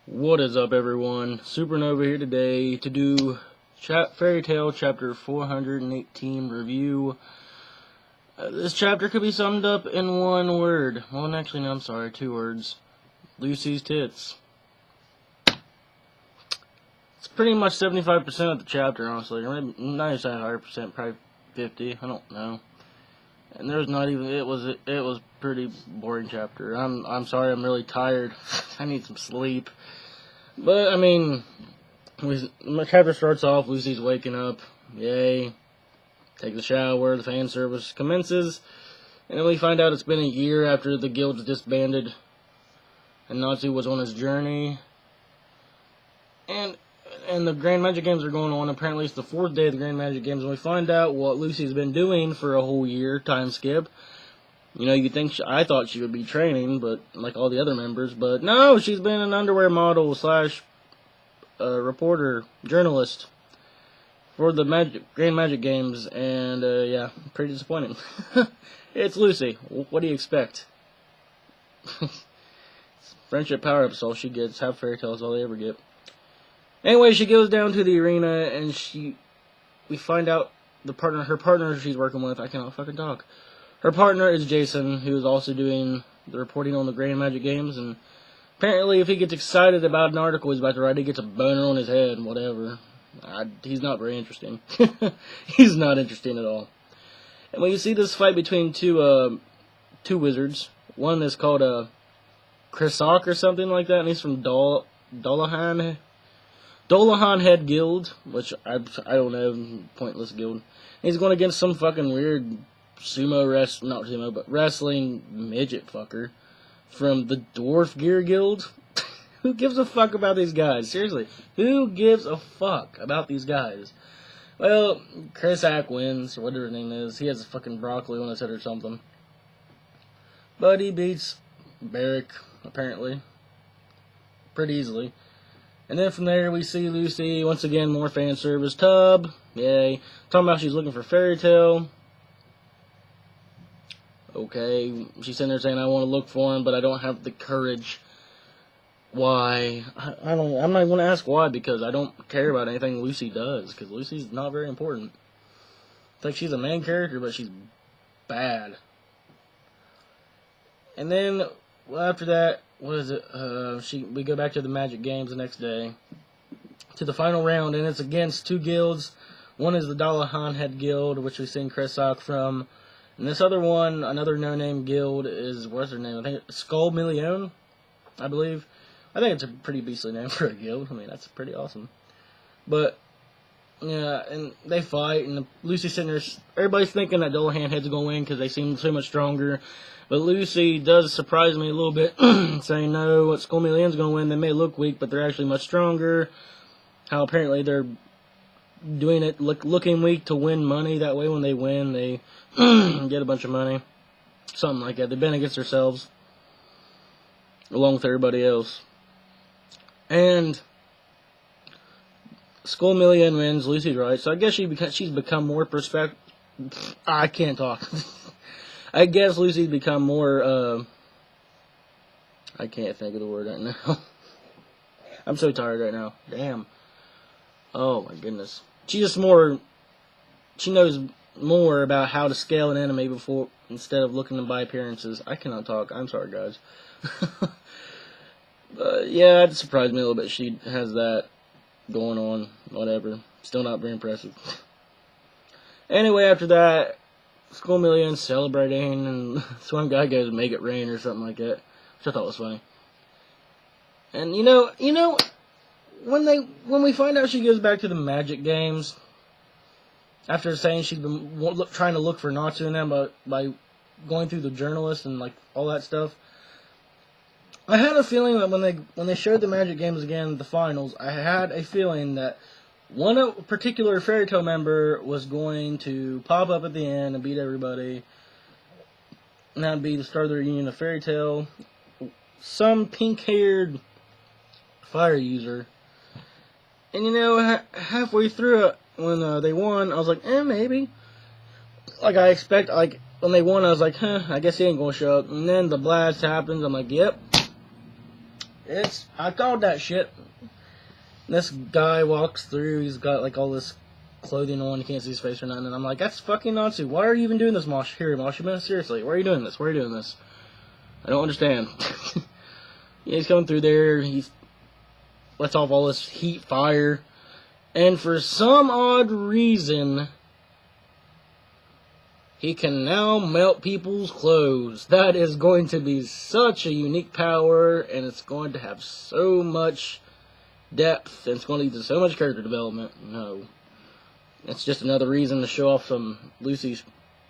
What is up, everyone? Supernova here today to do Fairy Tail Chapter 418 review. This chapter could be summed up in one word. Well, actually, no, I'm sorry, two words. Lucy's tits. It's pretty much 75% of the chapter, honestly. Or maybe not even 100%, probably 50. I don't know. And there's not even. It was pretty boring chapter. I'm sorry. I'm really tired. I need some sleep. But I mean, the chapter starts off. Lucy's waking up. Yay! Takes a shower. The fan service commences, and then we find out it's been a year after the guild's disbanded, and Natsu was on his journey. And the Grand Magic Games are going on. Apparently, it's the 4th day of the Grand Magic Games, and we find out what Lucy's been doing for a whole year. Time skip. You know, you'd think I thought she would be training, but like all the other members, but no, she's been an underwear model / reporter, journalist for the Grand Magic Games, and yeah, pretty disappointing. It's Lucy. What do you expect? Friendship power-ups, all she gets. Half fairy tales, all they ever get. Anyway, she goes down to the arena, and we find out her partner she's working with. I cannot fucking talk. Her partner is Jason, who is also doing the reporting on the Grand Magic Games, and apparently if he gets excited about an article he's about to write, he gets a boner on his head and whatever. He's not very interesting. He's not interesting at all. And when you see this fight between two wizards, one is called Krisak or something like that, and he's from Dolahan Head Guild, which I don't know, pointless guild. And he's going against some fucking weird wrestling midget fucker from the Dwarf Gear Guild. Who gives a fuck about these guys? Seriously, who gives a fuck about these guys? Well, Krisak wins, or whatever his name is. He has a fucking broccoli on his head or something. But he beats Barrick, apparently, pretty easily. And then from there we see Lucy, once again, more fan service. Tub, yay. Talking about she's looking for Fairy Tail. Okay, she's sitting there saying, I want to look for him, but I don't have the courage. Why? I'm not going to ask why, because I don't care about anything Lucy does, because Lucy's not very important. It's like she's a main character, but she's bad. And then, well, after that, what is it? We go back to the Magic Games the next day, to the final round, and it's against two guilds. One is the Dalahan Head Guild, which we've seen Krisak from. And this other one, another no-name guild, is, what's her name? I think it's Skull Million, I believe. I think it's a pretty beastly name for a guild. I mean, that's pretty awesome. But, yeah, and they fight, and Lucy's sitting there, everybody's thinking that Dolahan Head's going to win because they seem so much stronger. But Lucy does surprise me a little bit, saying, no, Skull Million's going to win. They may look weak, but they're actually much stronger. How apparently they're doing it, looking weak to win money. That way when they win, they get a bunch of money. Something like that. They've been against themselves, along with everybody else. And Skull Million wins. Lucy's right. So I guess she's become more I can't talk. I guess Lucy's become more, I can't think of the word right now. I'm so tired right now. Damn. Oh my goodness. She knows more about how to scale an enemy instead of looking by appearances. I cannot talk. I'm sorry, guys. But yeah, it surprised me a little bit. She has that going on. Whatever. Still not very impressive. Anyway, after that, Skull Million celebrating, and this one guy goes, "Make it rain" or something like that, which I thought was funny. And you know, when we find out she goes back to the Magic Games, after saying she's been trying to look for Natsu and them by going through the journalist and like all that stuff, I had a feeling that when they showed the Magic Games again, the finals, I had a feeling that one particular Fairy Tail member was going to pop up at the end and beat everybody, and that would be the start of the reunion of Fairy Tail. Some pink-haired fire user. And you know, halfway through it, when they won, I was like, maybe. Like when they won, I was like, I guess he ain't gonna show up. And then the blast happens, I'm like, yep. I called that shit. This guy walks through, he's got like all this clothing on, you can't see his face or nothing, and I'm like, that's fucking Natsu. Why are you even doing this, Mashima? Seriously, why are you doing this? Why are you doing this? I don't understand. Yeah, he's coming through there, he lets off all this heat fire, and for some odd reason, he can now melt people's clothes. That is going to be such a unique power, and it's going to have so much depth, and it's going to lead to so much character development. No. It's just another reason to show off some Lucy's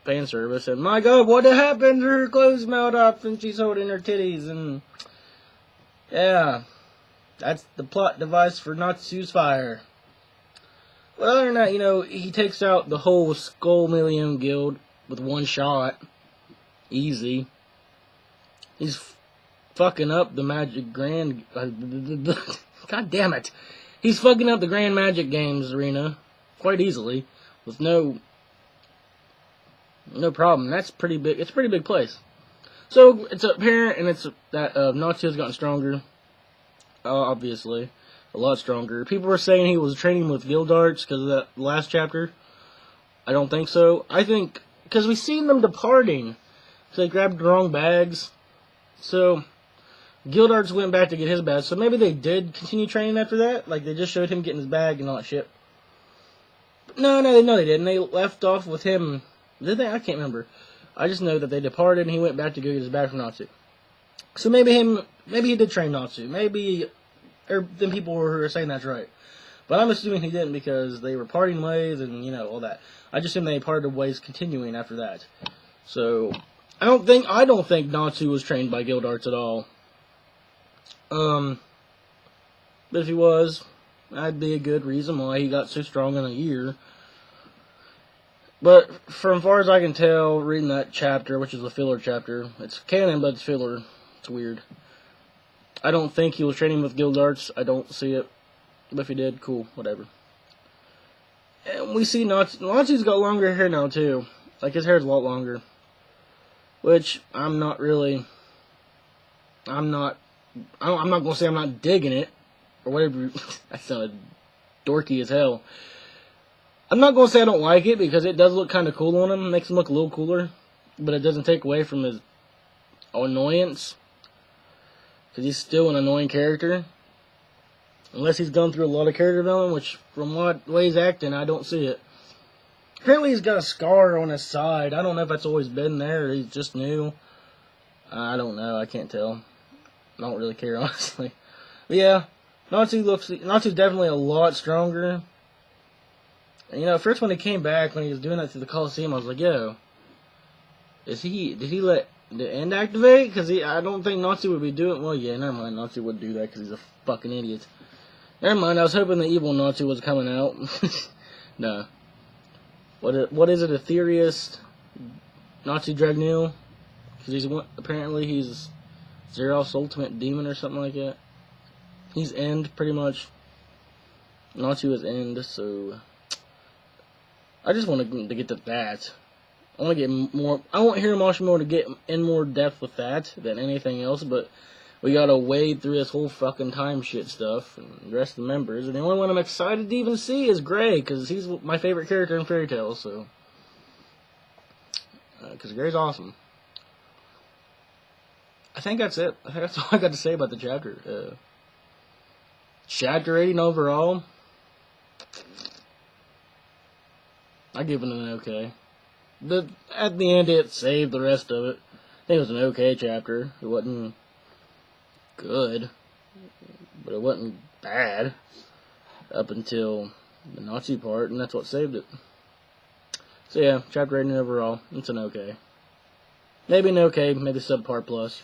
fan service, and my god, what happened? Her clothes melt up, and she's holding her titties, and yeah, that's the plot device for Natsu's fire. But other than that, you know, he takes out the whole Skull Million Guild with one shot. Easy. He's fucking up the Magic Grand... God damn it. He's fucking up the Grand Magic Games arena quite easily with no problem. That's pretty big. It's a pretty big place. So it's apparent, and it's that Natsu has gotten stronger. Obviously, a lot stronger. People were saying he was training with guild arts because of that last chapter. I don't think so. I think because we seen them departing, so they grabbed the wrong bags. So guild arts went back to get his bag. So maybe they did continue training after that. Like they just showed him getting his bag and all that shit. No, they didn't. They left off with him. Did they? I can't remember. I just know that they departed and he went back to go get his bag from Natsu. So maybe he did train Natsu. Maybe, or then people were saying that's right. But I'm assuming he didn't because they were parting ways and, you know, all that. I just assume they parted ways continuing after that. So, I don't think Natsu was trained by guild arts at all. But if he was, that'd be a good reason why he got so strong in a year. But from far as I can tell, reading that chapter, which is a filler chapter, it's canon, but it's filler. It's weird. I don't think he was training with guild arts. I don't see it. But if he did, cool, whatever. And we see Natsu's got longer hair now, too. Like, his hair's a lot longer. Which, I'm not going to say I'm not digging it. Or whatever. That sounded dorky as hell. I'm not going to say I don't like it, because it does look kind of cool on him. It makes him look a little cooler. But it doesn't take away from his annoyance. Because he's still an annoying character. Unless he's gone through a lot of character development, which, from what way he's acting, I don't see it. Apparently he's got a scar on his side. I don't know if that's always been there, or he's just new. I don't know, I can't tell. I don't really care, honestly. But yeah, Natsu's definitely a lot stronger. And, you know, first when he came back, when he was doing that to the Coliseum, I was like, yo, did he let the end activate? Because I don't think Natsu would be doing... Well, yeah, never mind. Natsu would do that because he's a fucking idiot. Never mind. I was hoping the evil Natsu was coming out. No. What is it? Aetherius Natsu Dragneel? Because apparently he's Zeroth's ultimate demon or something like that. He's End, pretty much. Natsu is End, so... I just want to get to that. I want to get more... I want Hiramashima to get in more depth with that than anything else, but we gotta wade through this whole fucking time shit stuff and the rest of the members. And the only one I'm excited to even see is Gray, because he's my favorite character in Fairy Tail, so... Because Gray's awesome. I think that's it. I think that's all I got to say about the chapter. Chapter 8 overall, I give it an okay. At the end, it saved the rest of it. I think it was an okay chapter. It wasn't good, but it wasn't bad up until the Nazi part, and that's what saved it. So yeah, chapter 8 overall, it's an okay. Maybe an okay, maybe subpar plus.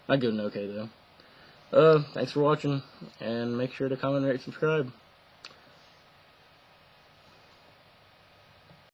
I'd give it an okay though. Thanks for watching, and make sure to comment, rate, subscribe.